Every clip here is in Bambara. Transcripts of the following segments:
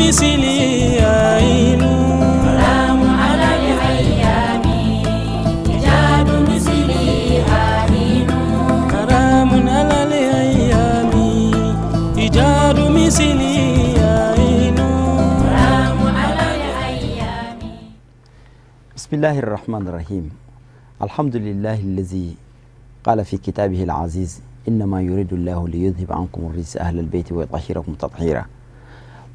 مثلي عين حرام على الأيام إيجاد مثلي عين حرام على الأيام إيجاد مثلي عين حرام على الأيام. بسم الله الرحمن الرحيم. الحمد لله الذي قال في كتابه العزيز إنما يريد الله ليذهب عنكم الرجس أهل البيت ويطهركم تطهيرا،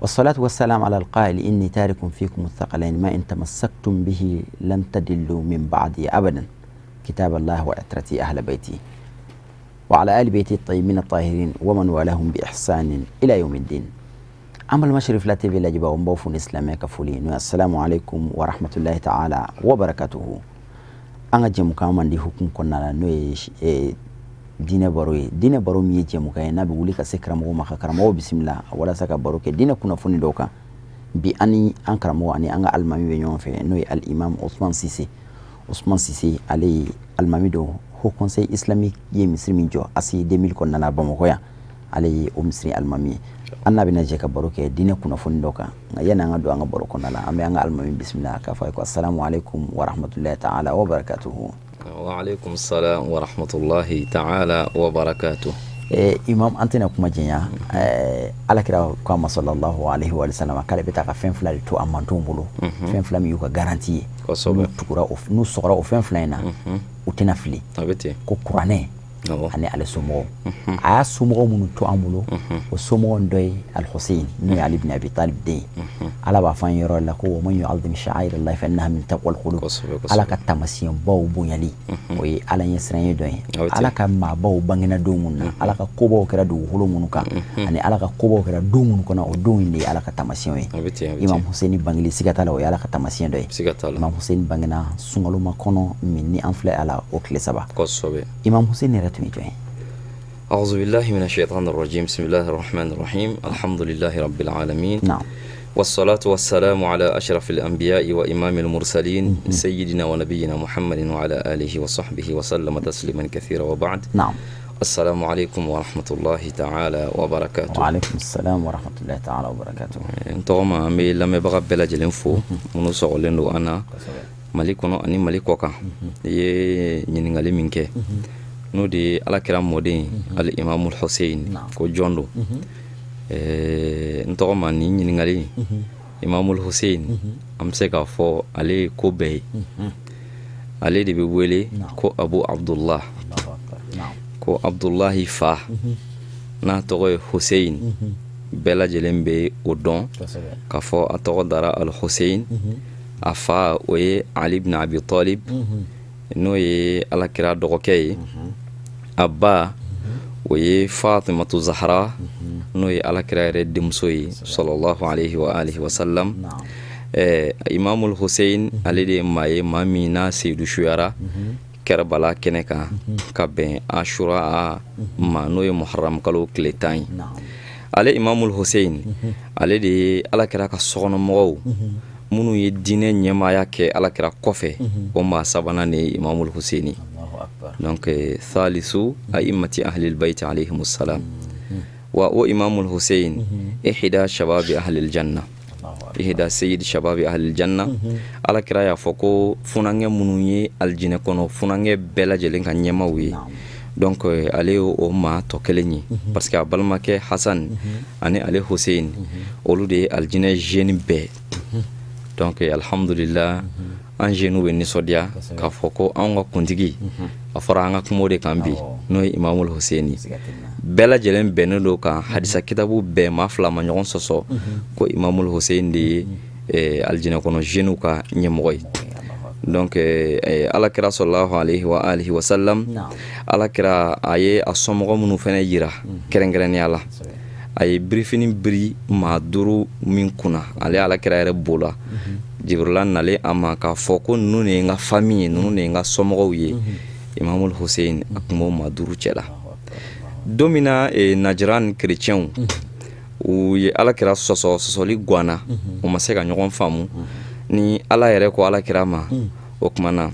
والصلاة والسلام على القائل إني تارك فيكم الثقلين ما إن تمسكتم به لن تدلوا من بعدي أبدا، كتاب الله وعترتي أهل بيتي وعلى آل بيتي الطيبين الطاهرين ومن والاهم بإحسان إلى يوم الدين. أما المشرف لا تبي لجبا ومبوفون إسلامي كفولين. السلام عليكم ورحمة الله تعالى وبركاته. أنا جم كمان دي حكم كنا نويش dine baro mi je muka na bi wuli ka se karamo maka karamo bismillah wala saka baro ke dine kuna funi doka bi ani an karamo ani an almami be nyon fe no al imam Ousmane Cissé ali almami do ho conseil islamique ye misri jo asi 2000 kon na bamako ya ali o misri almami annabi na je ka baro ke dine kuna funi doka yana nga do an baro kon na am an almami bismillah ka fa ko assalamu alaikum wa rahmatullahi ta'ala wa barakatuh. وعليكم السلام ورحمة الله تعالى وبركاته. imam antena kuma jenya alakira kwa sallallahu alaihi wa sallam kala beta ka fen fla to amanto mbulu fen fla mi yuka garantie ko sobe tukura of nu sokora o fen fla ina utina fili tabete ko qur'ane ani ala sumo aya sumo munu to amulo o sumo ndoy al Husayn ni Ali ibn Abi Talib de ala ba fan yoro la ko man yu'azzim sha'air Allah fa innaha min taqwal qulub ala ka tamasiyan baw bunyali o yi ala yesran doy ala ka ma baw bangina do munna ala ka ko baw kera do holo munuka ani ala ka ko baw kera do mun kona o do indi ala ka tamasiyan Imam Hussein bangili sigatala o ala ka tamasiyan doy Imam Hussein bangina sungalo makono minni anfla ala o kle saba Imam Hussein أعوذ بالله من الشيطان الرجيم. بسم الله الرحمن الرحيم. الحمد لله رب العالمين. نعم. والصلاة والسلام على أشرف الأنبياء وإمام المرسلين سيدنا ونبينا محمد وعلى آله وصحبه وسلم تسليما كثيرا وبعد. نعم. السلام عليكم ورحمة الله تعالى وبركاته. وعليكم السلام ورحمة الله تعالى وبركاته. انتظم أمي لما بغى بلا جلنفو منوسو لندو أنا ملكنا أني ملكوكا ينينغالي منك no de alakira modin al imam al Hussein ko jondo nto ma ni nyingali imam al Hussein am se ka fo ale ko be ale de be wele ko Abu Abdullah ko Abdullah fa na to Hussein bela jelembe odon ka fo ato dara al Hussein afa oye Ali ibn Abi Talib no ye alakira dogoke abba oye Fatimatu Zahra no ye alakira re demsoyi sallallahu alayhi wa alihi wa sallam Imam al-Hussein alide maye mamina Seydou Chouara Kerbala keneka ka ben Ashura ma no ye Muharram kalo kletan ale Imam al-Hussein alide alakira ka sono mo munu ye dine nyamaya ke alakira kofe o ma sabana ne Imam al-Husaini donc thalisu a'immati ahli al-bayt alayhim assalam wa Imam al-Husain ihda shabab ahli al-janna ihda sayyid shabab ahli al-janna alakira ya foko funange munu ye aljine kono funange bela jelen kan nyamawi donc ale o ma to kelenyi parce que balma ke Hassan ani ale Hussein olude aljine jeni be donc alhamdulillah an jenu be nisodia ka foko an ga kuntigi afara an ga kumode kambi no Imam al-Husaini bela jelen benendo ka hadisa kitabu be ma fla ma nyon soso ko Imam al-Husaini de aljina kono jenu ka nyemoy donc alakira sallallahu alayhi wa alihi wa sallam alakira aye asomo munu fene yira kerengreni ala ay briefing bri ma duru min kuna ale alakira yere bola Jibril nale ama ka foko nune nga famille nune nga somo ye Imam al-Hussein akmo ma duru cela domina Najran chrétien ou ye alakira soso li gwana o maseka nyogon famu ni ala yere ko alakira ma o kumana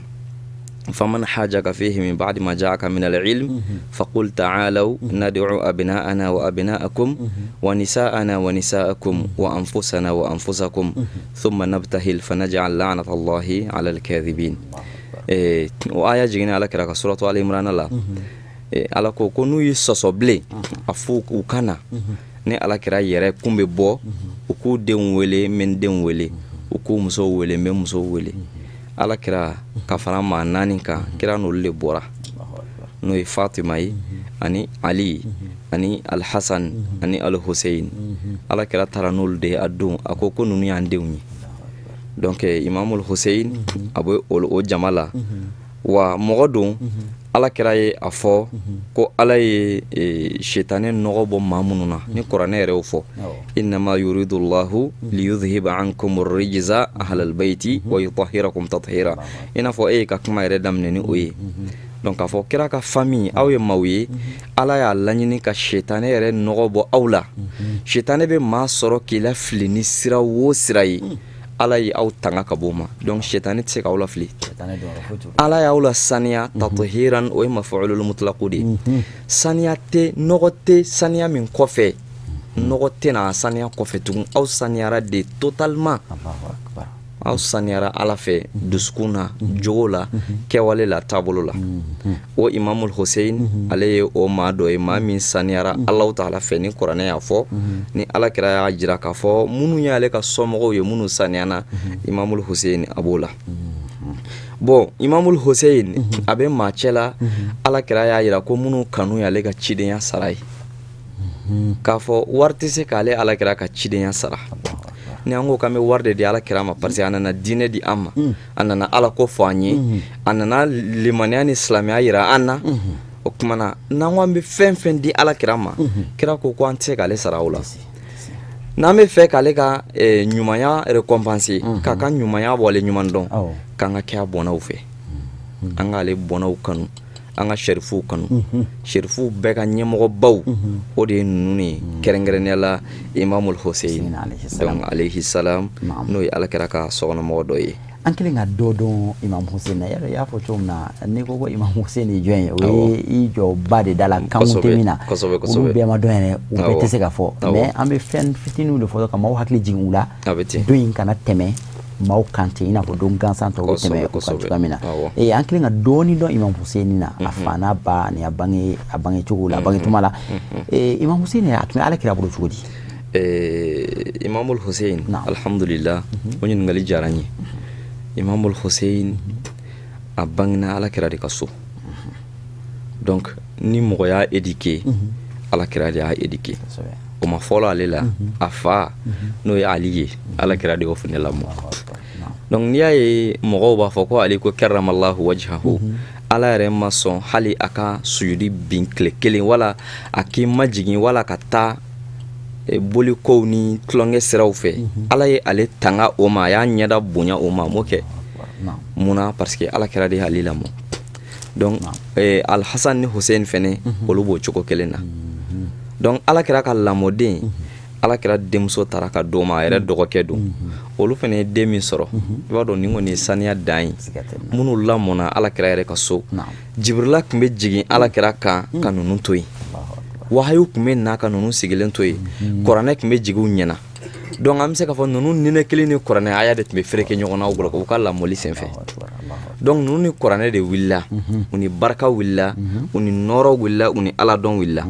فمن حاجك فيه من بعد ما جاءك من العلم فقل تعالوا ندعو أبناءنا وأبناءكم ونساءنا ونساءكم وأنفسنا وأنفسكم ثم نبتهل فنجعل لعنة الله على الكاذبين. وآية جينا على كراك سورة آل عمران الله على كونو يسوسبلي أفوك وكنا ne ala kira yɛrɛ kun bɛ bɔ u k'u denw wele n bɛ n denw wele u k'u musow wele n bɛ musow wele ala kira ka fara maa 4 kan kira n'olu de bɔra n'o ye Fatima ye ani Ali ani Al-Hasan ani Al-Hussein ala kira taara n'olu de a don a ko ninnu y'an denw ye donc Imamul Hussein a bɛ o jama la wa mɔgɔ don ala kira ye a fɔ ko ala ye shetane nɔgɔ bɔ maa minnu na ni kuranɛ yɛrɛ y'o fɔ innama yuridullahu liyudhhiba ankum ar-rijza ahlal bayti wa yutahhirakum tathira i n'a fɔ e ye ka kuma yɛrɛ daminɛ ni o ye donc k'a fɔ kira ka famille aw ye maaw ye ala y'a laɲini ka shetane yɛrɛ nɔgɔ bɔ aw la shetane bɛ maa sɔrɔ k'i la fili ni sira o sira ye ala ye aw tanga ka bɔ ma donc shetane tɛ se k'aw la fili ala y'aw la saniya tatahiran o ye maf'ulul mutlaq de saniya tɛ nɔgɔ tɛ saniya min kɔfɛ nɔgɔ tɛ na saniya kɔfɛ tugun aw saniyara de totalement aw saniyara ala fɛ dusukun na jogo la kɛwale la taabolo la o Imamul Hussein ale ye o maa dɔ ye maa min saniyara Alahu Taala fɛ ni kuranɛ y'a fɔ ni ala kira y'a jira k'a fɔ minnu y'ale ka somɔgɔw ye minnu saniyana Imamul Hussein a b'o la bon Imamul Hussein a bɛ maa cɛ la ala kira y'a jira ko minnu kanu y'ale ka cidenya sara ye k'a fɔ wari tɛ se k'ale ala kira ka cidenya sara ni an ko k'an bɛ wari de di ala kira ma parce que a nana diinɛ di an ma a nana ala ko fɔ an ye a nana limaniya ni silamɛya yira an na o tuma na n'an ko an bɛ fɛn fɛn di ala kira ma kira ko an tɛ se k'ale sara o la n'an bɛ fɛ k'ale ka ɲumanya récompenser k'a ka ɲumanya bɔ ale ɲuman dɔn k'an ka kɛ a bɔnnaw fɛ an k'ale bɔnnaw kanu an ka sherifuw kanu sherifuw bɛɛ ka ɲɛmɔgɔbaw o de ye ninnu ye kɛrɛnkɛrɛnnenya la Imamul Hussein donc alayhi salam n'o ye ala kira ka sɔgɔnɔmɔgɔ dɔ ye an kelen ka dɔ dɔn Imam Hussein na yɛrɛ y'a fɔ cogo min na n'i ko ko Imam Hussein ye jɔn ye o ye i jɔba de da la kan tɛ min na olu bɛɛ ma dɔn yɛrɛ u bɛɛ tɛ se ka fɔ mais an bɛ fɛn fitininw de fɔ ka maaw hakili jigin u la don in kana tɛmɛ maaw kan ten i n'a fɔ don gansan tɔw bɛ tɛmɛ u kan cogoya min na an kelen ka dɔɔni dɔn Imam Hussein na a fa n'a ba ani a bange cogo la a bange tuma la Imam Hussein a tun bɛ ala kira bolo cogo di Imamul Hussein alhamdulillah o ɲininkali diyara n ye Imamul Hussein a bangena ala kira de ka so donc ni mɔgɔ y'a éduqué ala kira de y'a éduqué o ma fɔlɔ ale la a fa n'o ye Ali ye ala kira de y'o fana lamɔ donc n'i y'a ye mɔgɔw b'a fɔ ko ale ko karramallahu wajhahu ala yɛrɛ ma sɔn hali a ka sujudi bin tile kelen wala a k'i majigin wala ka taa bolikow ni tulonkɛ siraw fɛ ala ye ale tanga o ma a y'a ɲɛda bonya o ma a m'o kɛ munna parce que ala kira de y'ale lamɔ donc Al-Hasan ni Hussein fɛnɛ olu b'o cogo kelen na donc ala kira ka lamɔden ala kira denmuso taara ka d'o ma a yɛrɛ dɔgɔkɛ don olu fɛnɛ ye den min sɔrɔ i b'a dɔn nin kɔni ye saniya dan ye minnu lamɔna ala kira yɛrɛ ka so Jibrila tun bɛ jigin ala kira kan ka ninnu to yen wahayu tun bɛ na ka ninnu sigilen to yen kuranɛ tun bɛ jigin u ɲɛna donc an bɛ se k'a fɔ ninnu ninɛ kelen ni kuranɛ aya de tun bɛ fereke ɲɔgɔn na u ka lamɔli senfɛ donc ninnu ni kuranɛ de wulila u ni barika wulila u ni nɔɔrɔ wulila u ni ala dɔn wulila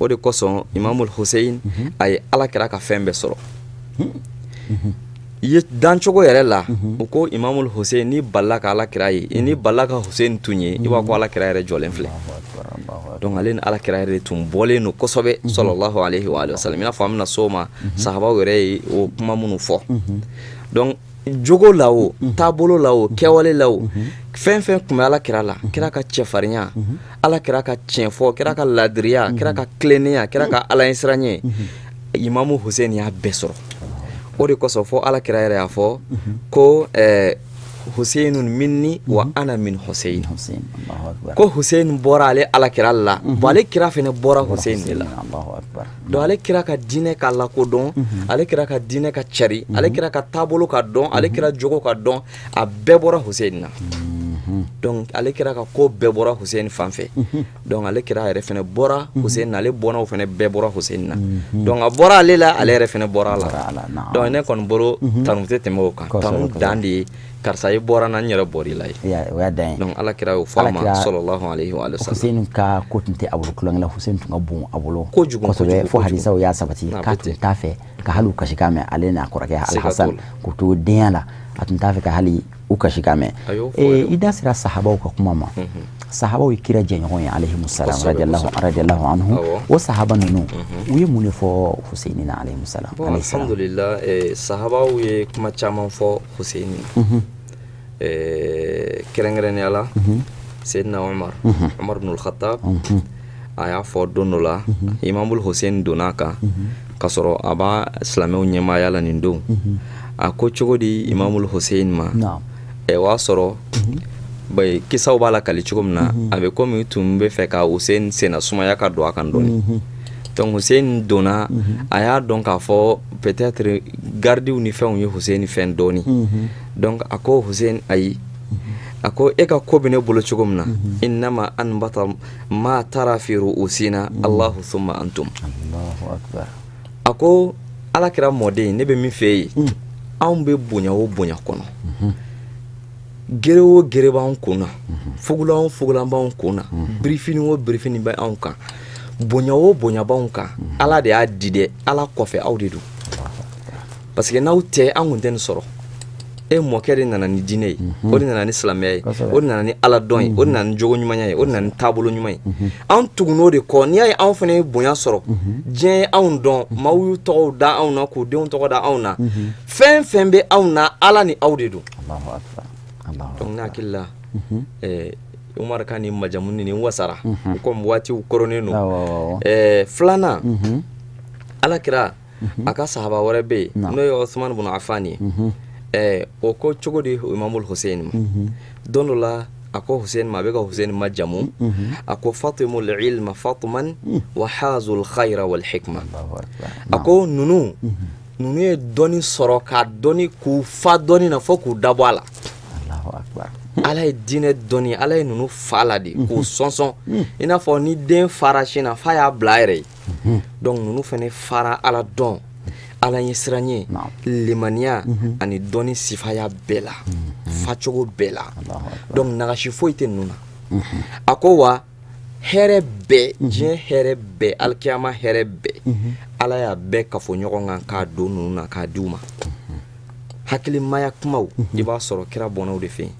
o de kosɔn Imamul Hussein a ye ala kira ka fɛn bɛɛ sɔrɔ ye dancogo yɛrɛ la u ko Imamul Hussein ni balila ka ala kira ye ni balila ka Hussein tun ye i b'a ko ala kira yɛrɛ jɔlen filɛ donc ale ni ala kira yɛrɛ tun bɔlen don kosɛbɛ sallallahu alaihi wa sallam i n'a fɔ an bɛna s'o ma sahabaw yɛrɛ ye o kuma minnu fɔ donc jogo la o taabolo la o kɛwale la o fɛn fɛn tun bɛ ala kira la kira ka cɛfarinya ala kira ka tiɲɛfɔ kira ka ladiriya kira ka tilennenya kira ka ala ɲɛ siranɲɛ Imamu Hussein y'a bɛɛ sɔrɔ o de kosɔn fɔ ala kira yɛrɛ y'a fɔ ko Huseinun minni wa ana min Husein ko Husein bɔra ale ala kira la bon ale kira fɛnɛ bɔra Husein de la donc ale kira ka diinɛ ka lakodɔn ale kira ka diinɛ ka cari ale kira ka taabolo ka dɔn ale kira jogo ka dɔn a bɛɛ bɔra Husein na donc ale kira ka ko bɛɛ bɔra Hussein fanfɛ donc ale kira yɛrɛ fɛnɛ bɔra Hussein na, ale bɔnnaw fɛnɛ bɛɛ bɔra Hussein na donc a bɔra ale la, ale yɛrɛ fɛnɛ bɔra la donc ne kɔni bolo tanu tɛ tɛmɛ o kan, tanu dan de ye karisa i bɔra na n yɛrɛ bɔr'i la ye, o y'a dan ye. donc ala kira y'o fɔ a ma sallallahu alayhi wa sallam. Hussein ka ko tun tɛ a bolo kulonkɛ la, Hussein tun ka bon a bolo kojugu kosɛbɛ, fo hadisaw y'a sabati k'a tun t'a fɛ ka hali u kasi k'a mɛn, ale n'a kɔrɔkɛ Al-Hasan k'u to denya la, a tun t'a fɛ ka hali u kasi k'a mɛn. I da sera sahabaw ka kuma ma, sahabaw ye kira jɛɲɔgɔn ye alayhimusalam radiyallahu anhu, o sahaba ninnu u ye mun de fɔ Hussein na alayhimusalam? Bon alhamdulillah, sahabaw ye kuma caman fɔ Hussein na, kɛrɛnkɛrɛnnenya la Seydina Umar ibn al-Khattab a y'a fɔ don dɔ la Imamul Hussein donn'a kan k'a sɔrɔ a b'a silamɛw ɲɛmaaya la nin don, a ko cogo di Imamul Hussein ma, o y'a sɔrɔ kisaw b'a la kali cogo min na, a bɛ komi tun bɛ fɛ ka Hussein senna sumaya ka don a kan dɔɔni, donc Hussein donna, a y'a dɔn k'a fɔ peut-être gardiw ni fɛnw ye Hussein fɛn dɔɔni, donc a ko Hussein ayi, a ko e ka ko bɛ ne bolo cogo min na, innama anbata ma tara fi ru'usina Allahu thumma antum, a ko ala kira mɔden ne bɛ min fɛ yen, anw bɛ bonya o bonya kɔnɔ, gere o gere b'anw kun na, fugulan o fugulan b'anw kun na, birifini o birifini bɛ anw kan, bonya o bonya b'anw kan, ala de y'a di dɛ, ala kɔfɛ aw de don, parce que n'aw tɛ an kun tɛ nin sɔrɔ, e mɔkɛ de nana ni diinɛ ye, o de nana ni silamɛya ye, o de nana ni ala dɔn ye, o de nana ni jogo ɲumanya ye, o de nana ni taabolo ɲuman ye, an tugun'o de kɔ, n'i y'a ye anw fana ye bonya sɔrɔ, diɲɛ ye anw dɔn, maaw y'u tɔgɔw da anw na, k'u denw tɔgɔ da anw na, fɛn fɛn bɛ anw na, ala ni aw de don, donc ne hakili la Umar ka ni majamu ni wasara, komi waatiw kɔrɔnen don, filanan ala kira a ka sahaba wɛrɛ bɛ yen n'o ye Uthman ibn Affan ye, o ko cogo di Imamul Hussein ma, don dɔ la a ko Hussein ma, a bɛ ka Hussein majamu, a ko fatimul ilma fatman wa hazul khayra wal hikma, a ko nunu ye dɔnni sɔrɔ ka dɔnni k'u fa dɔnni na fo k'u dabɔ a la, ala ye diinɛ dɔnni, ala ye nunu fa la de k'u sɔnsɔn i n'a fɔ ni den fara sin na f'a y'a bila a yɛrɛ ye, donc nunu fana fara ala dɔn, ala ɲɛ siran ye, limaniya ani dɔnni sifaya bɛɛ la, facogo bɛɛ la, donc nagasi foyi tɛ ninnu na, a ko wa hɛrɛ bɛɛ, diɲɛ hɛrɛ bɛɛ, alikiyama hɛrɛ bɛɛ, ala y'a bɛɛ kafo ɲɔgɔn kan k'a don ninnu na k'a di u ma, hakilimaya kumaw i b'a sɔrɔ kira bɔnnaw de fɛ yen,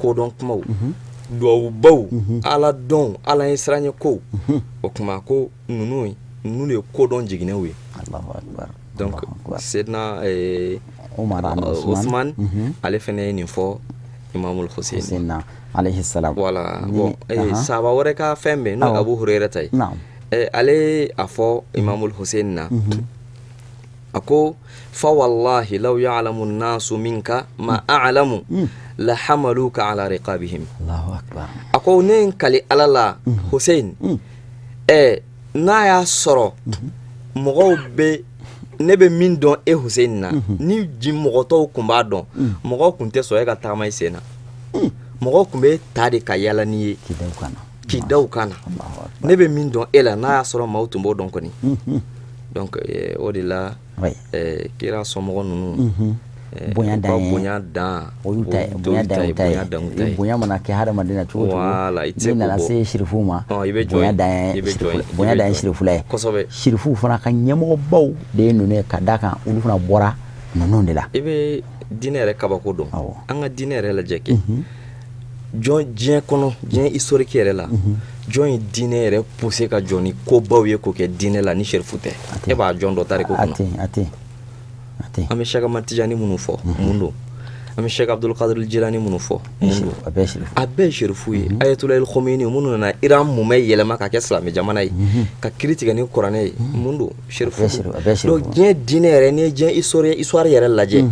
kodɔn kumaw, duwawubaw, ala dɔn, ala ɲɛ siran ye kow, o kuma ko ninnu de ye kodɔn jiginɛw ye, donc Seydina Uthman ale fɛnɛ ye nin fɔ Imamul Hussein na alayhi salam, voilà. Bon sahaba wɛrɛ ka fɛn bɛ n'o Abu Huraira ta ye, ale a fɔ Imamul Hussein na, a ko fa wallahi law ya'lamu an-nasu minka ma a'lamu la hamaluka ala riqabihim, Allahu akbar, a ko ne n kali ala la Hussein, n'a y'a sɔrɔ mɔgɔw bɛ ne bɛ min dɔn e Hussein na, ni mɔgɔ tɔw kun b'a dɔn, mɔgɔw kun tɛ sɔn e ka tagama i sen na, mɔgɔw kun bɛ ta de ka yala n'i ye k'i da u kan na, ne bɛ min dɔn e la n'a y'a sɔrɔ maaw tun b'o dɔn kɔni, donc o de la kira somɔgɔ ninnu bonya dan olu ta ye bonya mana kɛ hadamaden na cogo cogo, ni nana se sirifu ma bonya dan ye sirifula ye, sirifu fana ka ɲɛmɔgɔbaw de ye ninnu ye ka d'a kan olu fana bɔra ninnu de la. I bɛ diinɛ yɛrɛ kabako dɔn, an ka diinɛ yɛrɛ lajɛ kɛ, jɔn diɲɛ kɔnɔ, diɲɛ historique yɛrɛ la, jɔn ye diinɛ yɛrɛ poussé ka jɔ ni kobaw ye k'o kɛ diinɛ la ni sirifu tɛ, e b'a jɔn dɔ tariku kɔnɔ. An bɛ Cheikh Ahmad Tijani minnu fɔ mun don, an bɛ Cheikh Abdul Qadir Jilani minnu fɔ mun don, a bɛɛ ye sirifu ye, Ayatollah Khomeini minnu nana Iran mumɛ yɛlɛma ka kɛ silamɛ jamana ye, ka kiri tigɛ ni kuranɛ ye, mun don, sirifu. Donc diɲɛ diinɛ yɛrɛ n'i ye diɲɛ histoire yɛrɛ lajɛ,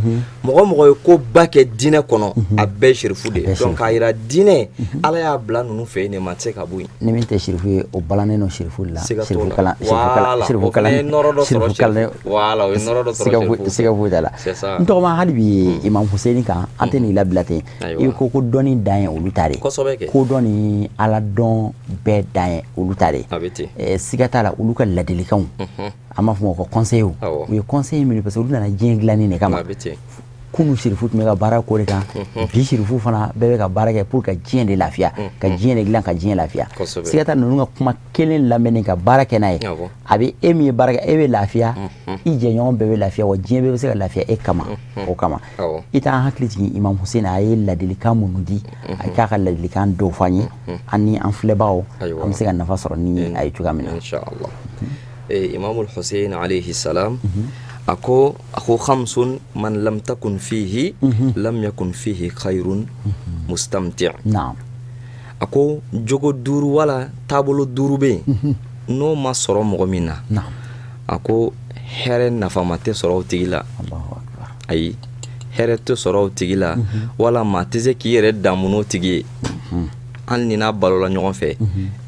mɔgɔ mɔgɔ ye ko ba kɛ diinɛ kɔnɔ, a bɛɛ ye sirifu de ye, donc k'a yira diinɛ ala y'a bila ninnu fɛ yen de ma tɛ se ka bɔ yen. Ni min tɛ sirifu ye o balannen don sirifu la, sirifu kalan, siga foyi t'a la. N tɔgɔma hali bi Imam Hussein kan la an tɛ nin labila ten i ko ko dɔnni dan ye olu ta de ko dɔnni ala dɔn bɛɛ dan ye olu ta de siga t'a la olu ka ladilikanw an b'a fɔ o ma ko conseil u ye conseil minnu parce que olu nana diɲɛ dilanni de kama kunu sirifu tun bɛ ka baara k'o de kan bi sirifu fana bɛɛ bɛ ka baara kɛ pour ka diɲɛ de lafiya ka diɲɛ de dilan ka diɲɛ lafiya siga t'a ninnu ka kuma kelen lamɛnni ka baara kɛ n'a ye a bɛ e min ye baara kɛ e bɛ lafiya i jɛɲɔgɔn bɛɛ bɛ lafiya wa diɲɛ bɛɛ bɛ se ka lafiya e kama o kama i t'an hakili jigin Imam Hussein a ye ladilikan minnu di a k'a ka ladilikan dɔw fɔ an ye an ni an filɛbagaw an bɛ se ka nafa sɔrɔ ni a ye cogoya min na inshallah Imam Hussein alayhi salam ako khamsun man lam takun fihi lam yakun fihi khairun mustamti' na'am ako jogo duru wala tabolo duru be no ma sɔrɔ mɔgɔ min na na'am ako hɛrɛ nafama tɛ sɔrɔ o tigi la Allahu akbar ayi hɛrɛ tɛ sɔrɔ o tigi la wala maa tɛ se k'i yɛrɛ damu n'o tigi ye hali ni n'a balola ɲɔgɔn fɛ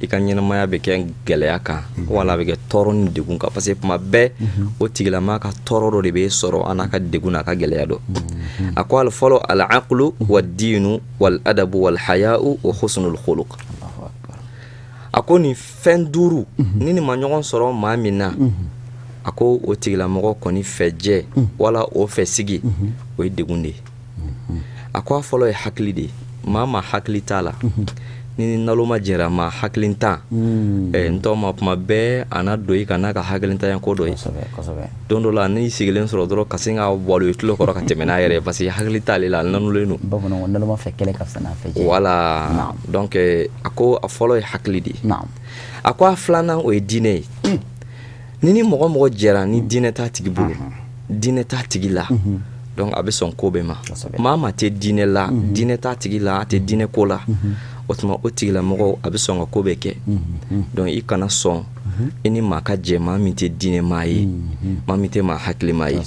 i ka ɲɛnamaya bɛ kɛ gɛlɛya kan wala a bɛ kɛ tɔɔrɔ ni degun kan parce que tuma bɛɛ o tigilama ka tɔɔrɔ dɔ de bɛ sɔrɔ a n'a ka degun n'a ka gɛlɛya dɔ a ko ali fɔlɔ al aqlu wa diinu wal adabu wal haya'u wa husnul khuluq a ko nin fɛn duuru ni nin ma ɲɔgɔn sɔrɔ maa min na a ko o tigilamɔgɔ kɔni fɛjɛ wala o fɛsigi o ye degun de ye a ko a fɔlɔ ye hakili de ye maa ma hakili t'a la ni nalo ma jɛra maa hakilintan n tɔ ma kuma bɛɛ a na don i ka n'a ka hakilintanya ko dɔ ye don dɔ la n'i sigilen sɔrɔ dɔrɔn ka sin ka balo i tulo kɔrɔ ka tɛmɛ n'a yɛrɛ parce que hakili t'ale la a nanulen don bamananw nalo ma fɛ kɛlɛ ka fisa n'a fɛ jɛ voilà donc a ko a fɔlɔ ye hakili de ye a ko a filanan o ye diinɛ ye ni mɔgɔ mɔgɔ jɛra ni diinɛ t'a tigi bolo diinɛ t'a tigi la donc a bɛ sɔn ko bɛɛ ma maa ma tɛ diinɛ la diinɛ t'a tigi la a tɛ diinɛ ko la o tuma o tigilamɔgɔ a bɛ sɔn ka ko bɛɛ kɛ donc i kana sɔn i ni maa ka jɛ maa min tɛ diinɛ maa ye maa min tɛ maa hakili maa ye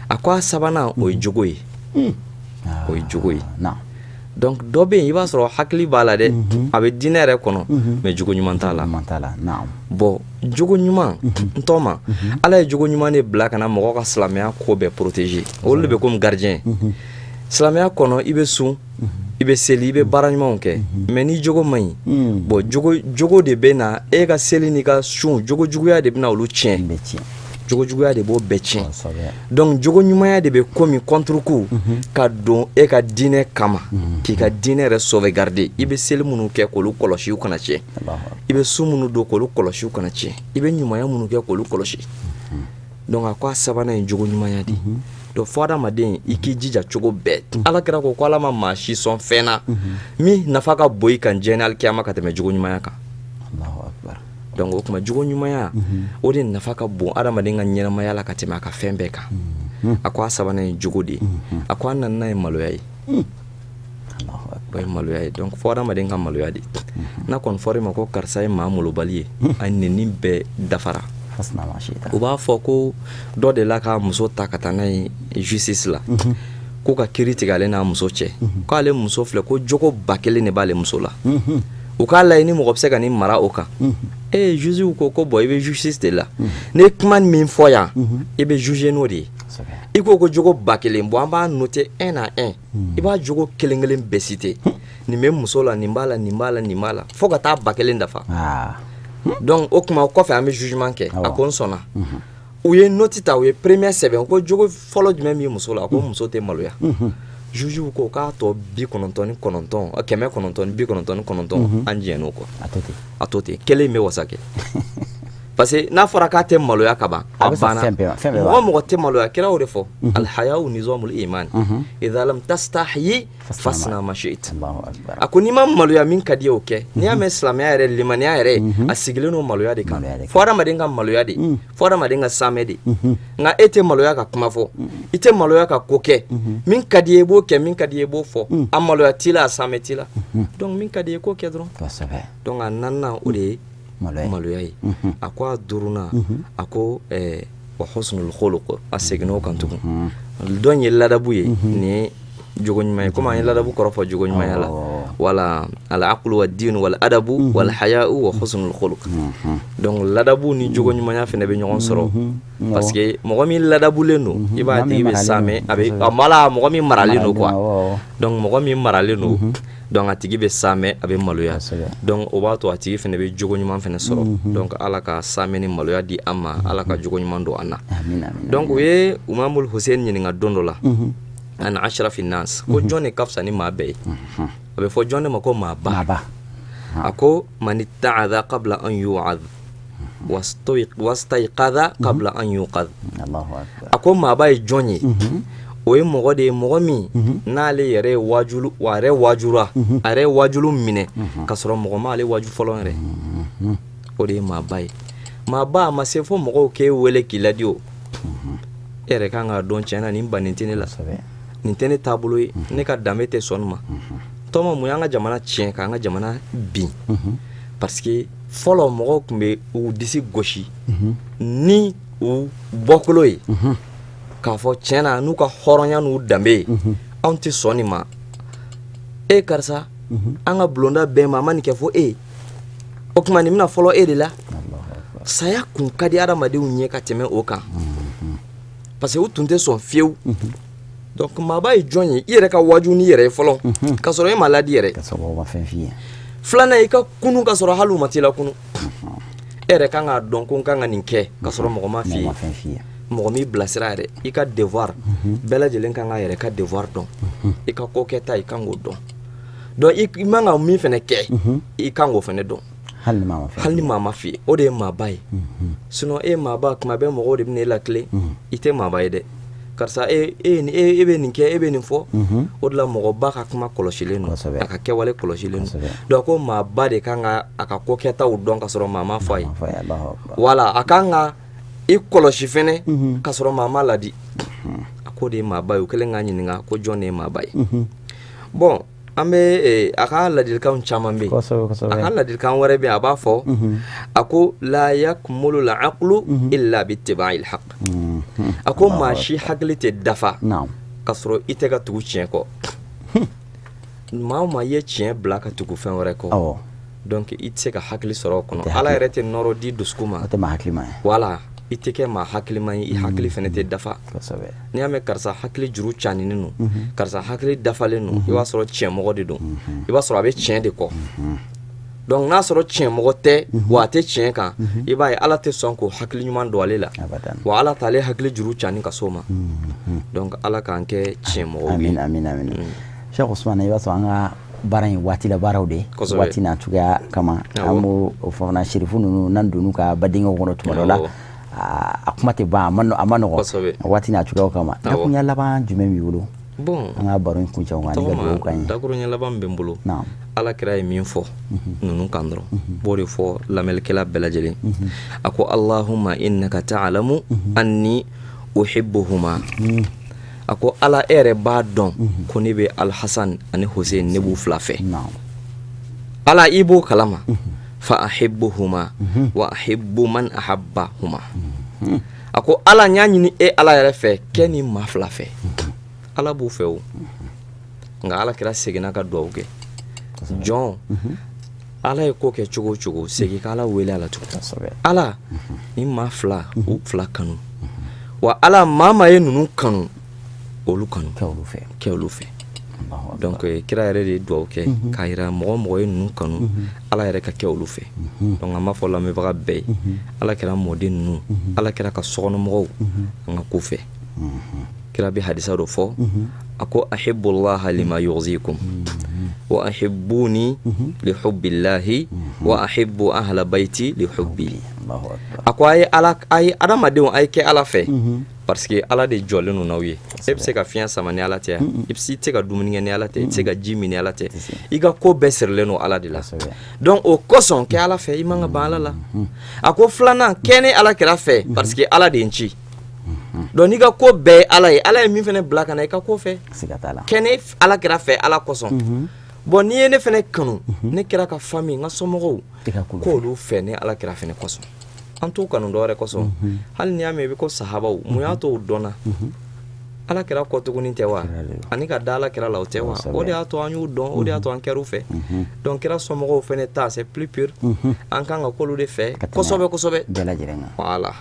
a ko a sabanan o ye jogo ye o ye jogo ye donc dɔ bɛ yen i b'a sɔrɔ hakili b'a la dɛ a bɛ diinɛ yɛrɛ kɔnɔ mais jogo ɲuman t'a la bon jogo ɲuman n tɔ ma ala ye jogo ɲuman de bila ka na mɔgɔ ka silamɛya ko bɛɛ protéger olu de bɛ comme gardien silamɛya kɔnɔ i bɛ sun i bɛ seli i bɛ baara ɲumanw kɛ mais ni jogo man ɲi bon jogo de bɛ na e ka seli n'i ka sun jogo juguya de bɛ na olu tiɲɛ jogo juguya de b'o bɛɛ tiɲɛ donc jogo ɲumanya de bɛ komi contre coup ka don e ka diinɛ kama k'i ka diinɛ yɛrɛ sauvegarder i bɛ seli minnu kɛ k'olu kɔlɔsi u kana tiɲɛ i bɛ sun minnu don k'olu kɔlɔsi u kana tiɲɛ i bɛ ɲumanya minnu kɛ k'olu kɔlɔsi donc a ko a sabanan ye jogo ɲumanya de donc fɔ adamaden i k'i jija cogo bɛɛ ala kira ko ala ma maa si sɔn fɛn na min nafa ka bon i kan diɲɛ ni alikiyama ka tɛmɛ jogo ɲumanya kan donc o kuma jogo ɲumanya o de nafa ka bon adamaden ka ɲɛnamaya la ka tɛmɛ a ka fɛn bɛɛ kan a ko a sabanan ye jogo de ye a ko a naaninan ye maloya ye o ye maloya ye donc fɔ adamaden ka maloya de n'a kɔni fɔra ma ko karisa ye maa malobali ye a nɛni bɛɛ dafara u b'a fɔ ko dɔ de la ka muso ta ka taa n'a ye justice la ko ka kiiri tigɛ ale n'a muso cɛ k'ale muso filɛ ko jogo ba kelen de b'ale muso la u k'a layɛ ni mɔgɔ bɛ se ka nin mara o kan juge ko bon i bɛ justice de la ni kuma min fɔ yan i bɛ juger n'o de ye i ko jogo ba kelen bon an b'a noter un à un i b'a jogo kelen kelen bɛɛ citer nin bɛ muso la nin b'a la nin b'a la nin b'a la fo ka taa ba kelen dafa donc o kuma o kɔfɛ an bɛ jugement kɛ a ko n sɔnna u ye note ta u ye première sɛbɛn ko jogo fɔlɔ jumɛn b'i muso la ko muso tɛ maloya juge ko k'a tɔ 99 199 an jɛn'o kɔ a to ten kelen bɛ wasa kɛ parce que n'a fɔra k'a tɛ maloya ka ban a banna mɔgɔ mɔgɔ tɛ maloya kira o de fɔ alhayau nizamul iman idha lam tastahyi fasna ma shi'ta a ko n'i ma maloya min ka di ye o kɛ n'i y'a mɛn silamɛya yɛrɛ limaniya yɛrɛ a sigilen n'o maloya de kan fɔ adamaden ka maloya de fɔ adamaden ka saamɛ de nka e tɛ maloya ka kuma fɔ i tɛ maloya ka ko kɛ min ka di ye i b'o kɛ min ka di ye i b'o fɔ a maloya t'i la a saamɛ t'i la donc min ka di ye i k'o kɛ dɔrɔn donc a naaninan o de ye maloya ye a ko a duurunan a ko wa husnul khuluq a seginna o kan tugun dɔn ye ladabu ye ni jogo ɲuman ye komi an ye ladabu kɔrɔ fɔ jogo ɲumanya la wala al-aqlu wad-din wal-adabu wal-haya'u wa husnul khuluq. Donc ladabu ni jogo ɲumanya fɛnɛ bɛ ɲɔgɔn sɔrɔ parce que mɔgɔ min ladabulen don i b'a tigi bɛ saamɛ a bɛ mala mɔgɔ min maralen don quoi. Donc mɔgɔ min maralen don donc a tigi bɛ saamɛ a bɛ maloya. Donc o b'a to a tigi fɛnɛ bɛ jogo ɲuman fɛnɛ sɔrɔ. Donc Ala ka saamɛ ni maloya di an ma, Ala ka jogo ɲuman don an na. Donc o ye Imamul Hussein ɲininka don dɔ la an ashrafin nas ko jɔn de ka fisa ni maa bɛɛ ye. A bɛ fɔ jɔn de ma ko maa ba. A ko man itta'adha qabla an yu'adh wastayqadha qabla an yuqadh. A ko maa ba ye jɔn ye. O ye mɔgɔ de ye mɔgɔ min n'ale yɛrɛ wajulu wa yɛrɛ wajura a yɛrɛ wajulu minɛ ka sɔrɔ mɔgɔ ma ale waju fɔlɔ yɛrɛ. O de ye maa ba ye. Maa ba a ma se fo mɔgɔw k'e wele k'i ladi o. E yɛrɛ kan k'a dɔn tiɲɛ na nin ba nin tɛ ne la. Nin tɛ ne taabolo ye, ne ka danbe tɛ sɔn ma. Tɔma mun y'an ka jamana tiɲɛ k'an ka jamana bin parce que fɔlɔ mɔgɔw tun bɛ u disi gosi ni u bɔkolo ye k'a fɔ tiɲɛ na n'u ka hɔrɔnya n'u danbe ye anw tɛ sɔn nin ma. E karisa an ka bulonda bɛɛ ma a ma nin kɛ fɔ e o tuma nin bɛna fɔlɔ e de la. Saya kun ka di adamadenw ɲɛ ka tɛmɛ o kan parce que u tun tɛ sɔn fiyewu. Donc maa ba ye jɔn ye i yɛrɛ ka waju ni yɛrɛ ye fɔlɔ ka sɔrɔ e ma ladi yɛrɛ. Filanan i ka kunu ka sɔrɔ hali u ma t'i la kunu. E yɛrɛ kan k'a dɔn ko n kan ka nin kɛ ka sɔrɔ mɔgɔ ma f'i ye. Mɔgɔ m'i bilasira yɛrɛ i ka devoir bɛɛ lajɛlen kan ka yɛrɛ ka devoir dɔn. I ka ko kɛta i kan k'o dɔn. Donc i man ka min fɛnɛ kɛ i kan k'o fɛnɛ dɔn. Hali ni maa ma f'i ye o de ye maa ba ye. Sinon e maa ba kuma bɛɛ mɔgɔw de bɛ n'e lakile i tɛ maa ba ye dɛ. Karisa e bɛ nin kɛ e bɛ nin fɔ o de la mɔgɔ ba ka kuma kɔlɔsilen don a ka kɛwale kɔlɔsilen don. Donc ko maa ba de kan ka a ka ko kɛtaw dɔn ka sɔrɔ maa ma fɔ a ye. Wala a kan ka i kɔlɔsi fɛnɛ ka sɔrɔ maa ma ladi. A ko de ye maa ba ye o kɛlen k'a ɲininka ko jɔn de ye maa ba ye. Bon an bɛ a ka ladilikanw caman bɛ yen a ka ladilikan wɛrɛ bɛ yen a b'a fɔ a ko la yakmulu al-aqlu illa bittiba'il haqq. A ko maa si hakili tɛ dafa ka sɔrɔ i tɛ ka tugu tiɲɛ kɔ. Maa o maa ye tiɲɛ bila ka tugu fɛn wɛrɛ kɔ donc i tɛ se ka hakili sɔrɔ o kɔnɔ. Ala yɛrɛ tɛ nɔrɔ di dusukun ma. Wala i tɛ kɛ maa hakilima ye i hakili fɛnɛ tɛ dafa. N'i y'a mɛn karisa hakili juru caninen don karisa hakili dafalen don i b'a sɔrɔ tiɲɛmɔgɔ de don i b'a sɔrɔ a bɛ tiɲɛ de kɔ. Donc n'a sɔrɔ tiɲɛmɔgɔ tɛ wa a tɛ tiɲɛ kan i b'a ye Ala tɛ sɔn k'o hakili ɲuman don ale la wa Ala t'ale hakili juru cani ka s'o ma. Donc Ala k'an kɛ tiɲɛmɔgɔw ye. Amin. Cheikh Usman i b'a sɔrɔ an ka baara in waati la baaraw de waati n'a cogoya kama an b'o o fana sherifu ninnu n'an donn'u ka badenkɛw kɔnɔ tuma dɔ la a kuma tɛ ban a ma nɔgɔ waati n'a cogoyaw kama. Dakuruɲɛ laban jumɛn b'i bolo? Bon an ka baro in kuncɛ o kan ni ka dugawu k'an ye. Dakuruɲɛ laban bɛ n bolo Ala kira ye min fɔ ninnu kan dɔrɔn b'o de fɔ lamɛnnikɛla bɛɛ lajɛlen. A ko Allahumma innaka ta'lamu anni uhibbuhuma. A ko Ala e yɛrɛ b'a dɔn ko ne bɛ Al-Hasan ani Hussein ne b'u fila fɛ. Ala i b'o kalama fa ahibbuhuma wa ahibbu man ahabbahuma. A ko Ala n y'a ɲini e Ala yɛrɛ fɛ kɛ ni maa fila fɛ. Ala b'u fɛ o nka Ala kira seginna ka dugawu kɛ jɔn Ala ye ko kɛ cogo o cogo segin ka Ala wele a la tugun. Ala ni maa fila u fila kanu wa Ala maa ye ninnu kanu olu kanu kɛ olu fɛ. Donc kira yɛrɛ de ye dugawu kɛ k'a yira mɔgɔ ye ninnu kanu Ala yɛrɛ ka kɛ olu fɛ. Donc an b'a fɔ lamɛnbaga bɛɛ ye Ala kɛra mɔden ninnu Ala kɛra ka sokɔnɔmɔgɔw an ka ko fɛ. Kira bɛ hadisa dɔ fɔ a ko ahibbullaha lima yughzikum wa ahibbuni li hubbillahi wa ahibbu ahla baiti li hubbi. A ko a ye adamadenw a ye kɛ Ala fɛ parce que Ala de jɔlen don n'aw ye. E bɛ se ka fiɲɛ sama ni Ala tɛ yan i tɛ se ka dumuni kɛ ni Ala tɛ i tɛ se ka ji min ni Ala tɛ i ka ko bɛɛ sirilen don Ala de la. Donc o kosɔn kɛ Ala fɛ i man ka ban Ala la. A ko filanan kɛ ni Ala kɛra fɛ parce que Ala de ye n ci. Donc n'i ka ko bɛɛ ye Ala ye min fɛnɛ bila ka na i ka ko fɛ kɛ ni Ala kɛra fɛ Ala kosɔn. Bon n'i ye ne fɛnɛ kanu ne kɛra ka famille n ka somɔgɔw k'olu fɛ ni Ala kɛra fɛnɛ kosɔn. An t'u kanu dɔwɛrɛ kosɔn hali n'i y'a mɛn i bɛ ko sahabaw mun y'a to u dɔnna ala kira ko tuguni tɛ wa ani ka da ala kira la o tɛ wa o de y'a to an y'u dɔn o de y'a to an kɛr'u fɛ donc kira somɔgɔw fɛnɛ ta c'est plus pur an kan ka k'olu de fɛ kosɛbɛ bɛɛ lajɛlen kan voilà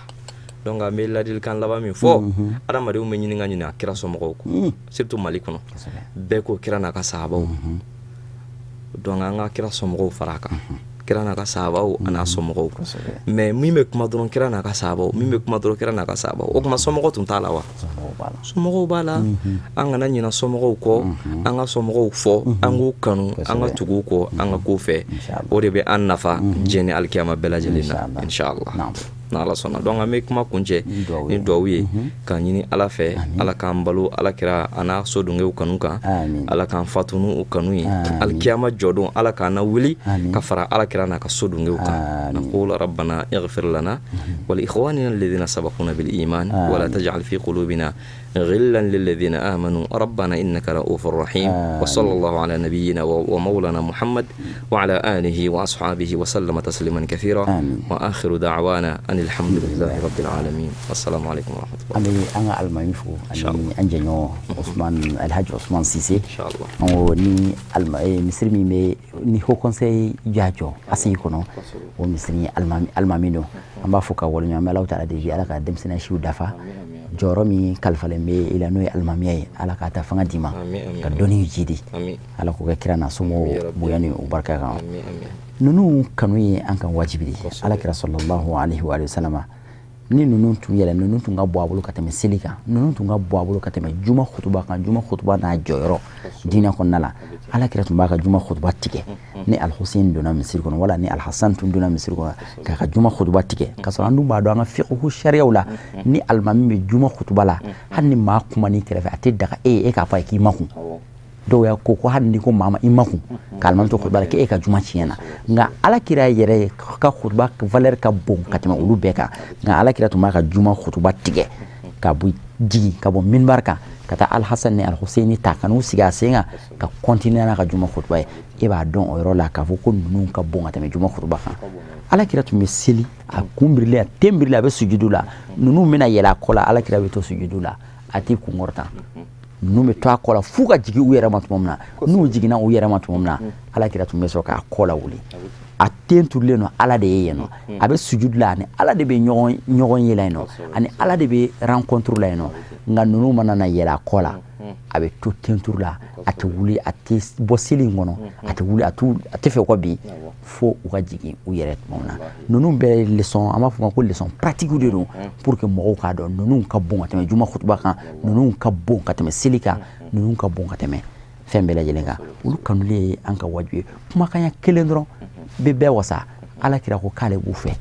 donc an bɛ ladilikan laban min fɔ adamadenw bɛ ɲini ka ɲini a kira somɔgɔw kɔ surtout Mali kɔnɔ bɛɛ ko kira n'a ka sahabaw donc an ka kira somɔgɔw fara a kan kira n'a ka sahabaw an'a somɔgɔw mais min bɛ kuma dɔrɔn kira n'a ka sahabaw min bɛ kuma dɔrɔn kira n'a ka sahabaw o kuma somɔgɔw tun t'a la wa somɔgɔw b'a la an kana ɲina somɔgɔw kɔ an ka somɔgɔw fɔ an k'u kanu an ka tugu kɔ an ka ko fɛ o de bɛ an nafa diɲɛ ni alikiyama bɛɛ lajɛlen na inshallah n'ala sɔnna donc an bɛ kuma kuncɛ ni duwawu ye k'a ɲini ala fɛ ala k'an balo ala kira a n'a sodunkew kanu kan ala k'an fatu n'u kanu ye alikiyama jɔdon ala k'an na wuli ka fara ala kira n'a ka sodunkew kan naqulu rabbana ighfir lana wa li ikhwanina alladhina sabaquna bil iman wa la taj'al fi qulubina غلا للذين آمنوا ربنا إنك رؤوف رحيم وصلى الله على نبينا ومولانا محمد وعلى آله وأصحابه وسلم تسليما كثيرا وآخر دعوانا أن الحمد لله رب العالمين والسلام عليكم ورحمة الله. أمي أنا المعيفو أنجنو عثمان الحاج عثمان سيسي إن شاء الله. وني مسلمي ni ho conseil jajo asikono o misri almamino amba foka wol nyama law taala de ala ka dem sina shiu dafa joromi kalfalembe ila no almamiye ala ka ta fanga dima ka doni jidi ala ko ka kirana sumo boyani o barka kan nunu kanuye an kan wajibi ala kira sallallahu alaihi wa sallama ni nunu tun yela nunu tun ga bɔ abulu ka tɛmɛ seli kan nunu tun ga bɔ abulu ka tɛmɛ juma khutuba kan juma khutuba n'a jɔyɔrɔ diinɛ kɔnɔna la ala kira tun b'a ka juma khutuba tigɛ ni al-Husayn donna misiri kɔnɔ wala ni al-Hasan tun donna misiri kɔnɔ k'a ka juma khutuba tigɛ ka sɔrɔ an dun b'a dɔn an ka fiqhu sariyaw la ni alimami bɛ juma khutuba la hali ni maa kuma ni kɛrɛfɛ a tɛ daga e k'a fɔ a ye k'i makun dɔw y'a ko hali ni ko maa ma i makun k'alimami to khutuba la k'e ka juma tiɲɛna nka ala kira yɛrɛ ka khutuba valeur ka bon ka tɛmɛ olu bɛɛ kan nka ala kira tun b'a ka juma khutuba tigɛ ka bɔ jigi ka bɔ minbar kan ka taa al-Hasan ni al-Husayn ta ka n'u sigi a sen kan ka continuer n'a ka juma khutuba ye e b'a dɔn o yɔrɔ la k'a fɔ ko ninnu ka bon ka tɛmɛ juma khutuba kan ala kira tun bɛ seli a kun birilen a ten birilen a bɛ sujudu la ninnu bɛna yɛlɛ a kɔ la ala kira bɛ to sujudu la a t'i kun kɔrɔta ninnu bɛ to a kɔ la f'u ka jigin u yɛrɛ ma tuma min na n'u jiginna u yɛrɛ ma tuma min na ala kira tun bɛ sɔrɔ k'a kɔ la wuli a ten turulen don ala de ye yen nɔ a bɛ sujudu la ani ala de bɛ ɲɔgɔn ye la yen nɔ ani ala de bɛ rencontre la yen nɔ nka ninnu mana na yɛlɛ a kɔ la a bɛ to ten turu la a tɛ wuli a tɛ bɔ seli in kɔnɔ a tɛ wuli a tɛ fɛ ka bin fo u ka jigin u yɛrɛ tuma min na ninnu bɛɛ leçon an b'a fɔ ko leçon pratique de don pour que mɔgɔw k'a dɔn ninnu ka bon ka tɛmɛ juma khutuba kan ninnu ka bon ka tɛmɛ seli kan ninnu ka bon ka tɛmɛ fɛn bɛɛ lajɛlen kan olu kanulen ye an ka wajibi ye kumakanya kelen dɔrɔn bɛ bɛɛ wasa ala kira ko k'ale b'u fɛ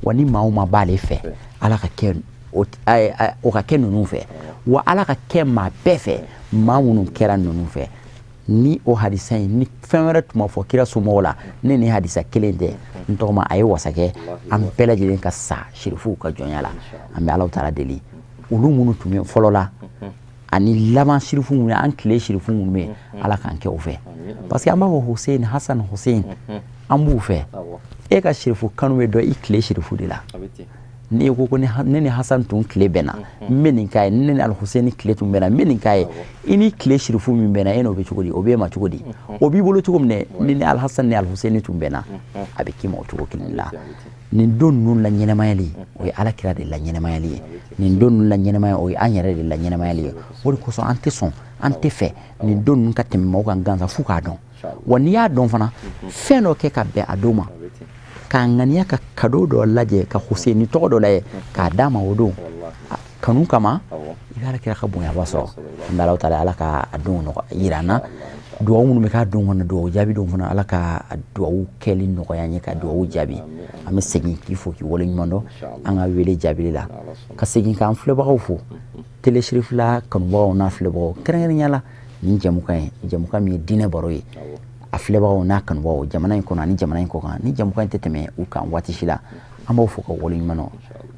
wa ni maa o maa b'ale fɛ ala ka kɛ o ka kɛ ninnu fɛ wa ala ka kɛ maa bɛɛ fɛ maa minnu kɛra ninnu fɛ ni o hadisa in ni fɛn wɛrɛ tun ma fɔ kira somɔgɔw la ne ni hadisa kelen tɛ n tɔgɔma a ye wasa kɛ an bɛɛ lajɛlen ka sa sherifuw ka jɔnya la an bɛ alaw taala deli olu minnu tun bɛ fɔlɔ la ani laban sherifu minnu an tile sherifu minnu bɛ ala k'an kɛ o fɛ parce que an b'a fɔ Hussein Hasan Hussein an b'u fɛ e ka sherifu kanu bɛ dɔn i tile sherifu de la ni ko ko ne ni Hasan tun tile bɛnna n bɛ nin k'a ye ne ni al-Husayn tile tun bɛnna n bɛ nin k'a ye i ni tile sherifu min bɛnna e n'o bɛ cogo di o b'e ma cogo di o b'i bolo cogo min dɛ ni ni al-Hasan ni al-Husayn tun bɛnna a bɛ k'i ma o cogo kelen la nin don ninnu la ɲɛnamayali o ye ala kira de la ɲɛnamayali ye nin don ninnu la ɲɛnamaya o ye an yɛrɛ de la ɲɛnamayali ye o de kosɔn an tɛ sɔn an tɛ fɛ nin don ninnu ka tɛmɛ mɔgɔw kan gansan f'u k'a dɔn wa n'i y'a dɔn fana fɛn dɔ kɛ ka bɛn a don ma k'a ŋaniya ka cadeau dɔ lajɛ ka Hussein tɔgɔ dɔ lajɛ k'a d'a ma o don kanu kama i bɛ ala kira ka bonyaba sɔrɔ an bɛ Alahu taala ala ka a don yira an na duwawu minnu bɛ k'a don kɔnɔ duwawu jaabi don fana ala ka duwawu kɛli nɔgɔya an ye ka duwawu jaabi an bɛ segin k'i fo k'i waleɲuman dɔn an ka wele jaabili la ka segin k'an filɛbagaw fo telesirifila kanubagaw n'a filɛbagaw kɛrɛnkɛrɛnya la nin jɛmukan ye jɛmukan min ye diinɛ baro ye a filɛbagaw n'a kanubagaw jamana in kɔnɔ ani jamana in kɔ kan ni jɛmukan in tɛ tɛmɛ u kan waati si la an b'aw fo ka waleɲuman dɔn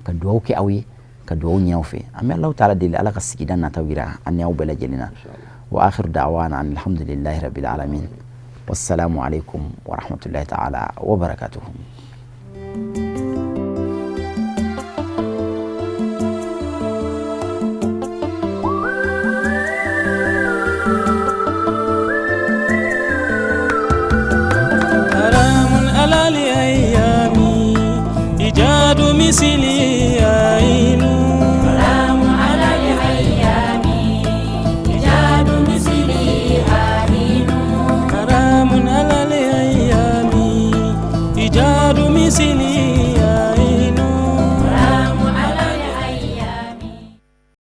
ka duwawu kɛ aw ye ka duwawu ɲini aw fɛ an bɛ Alahu taala deli ala ka sigida nataw yira an ni aw bɛɛ lajɛlen na wa akhiru da'wana alhamdulillahi rabbil alamin wassalamu alaikum wa rahmatullahi ta'ala wa barakatuhu